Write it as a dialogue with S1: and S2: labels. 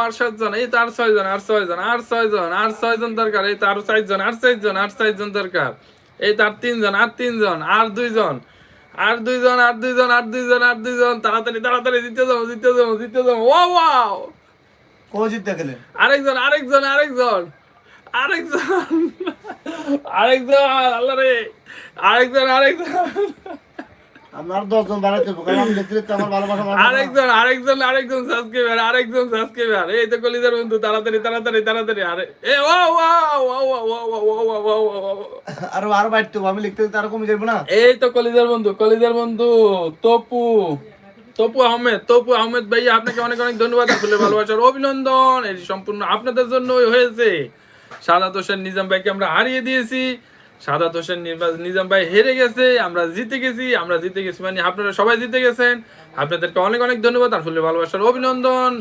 S1: আর 7 জন, এই তো আর 6 জন, আর 6 জন, আর 6 জন, আর 6 জন দরকার, এই তো আর 4 জন, আর 4 জন, আর 4 জন দরকার, এই তো আর 3 জন, আর 3 জন, আর 2 জন, আর 2 জন, আর 2 জন, আর 2 জন, আর 2 জন, তাড়াতাড়ি তাড়াতাড়ি জিতে যাবো, জিতে যাবো, জিতে যাবো, ওয়াও,
S2: কো জিততে গেলেন?
S1: আরেকজন, আরেকজন, আরেকজন, আরেকজন, আরেকজন, আল্লাহ রে, আরেকজন, আরেকজন,
S2: আপনার 10 জন বাড়াইতে হবে, কারণ আমি দেখতে দেখতে আমার ভালোবাসা মানুষ না।
S1: আরেকজন, আরেকজন, আরেকজন সাবস্ক্রাইবার, আরেকজন সাবস্ক্রাইবার, এই তো কলিজার বন্ধু, তাড়াতাড়ি তাড়াতাড়ি তাড়াতাড়ি, আরে এ wow wow wow wow wow wow wow,
S2: আরো আরো বাড়তে হবে, আমি লিখতে লিখতে আরো কমে যাবো না?
S1: এই তো কলিজার বন্ধু, কলিজার বন্ধু, তপু, তপু আহমেদ, তপু আহমেদ ভাই, আপনাকে অনেক অনেক ধন্যবাদ, আসলে ভালোবাসার অভিনন্দন, এটি সম্পূর্ণ আপনাদের জন্যই হয়েছে। সাদাত হোসেন নিজাম ভাইকে আমরা হারিয়ে দিয়েছি, সাদাত হোসেন নিজাম ভাই হেরে গেছে, আমরা জিতে গেছি, আমরা জিতে গেছি মানে আপনারা সবাই জিতে গেছেন, আপনাদেরকে অনেক অনেক ধন্যবাদ, আসলে ভালোবাসার অভিনন্দন।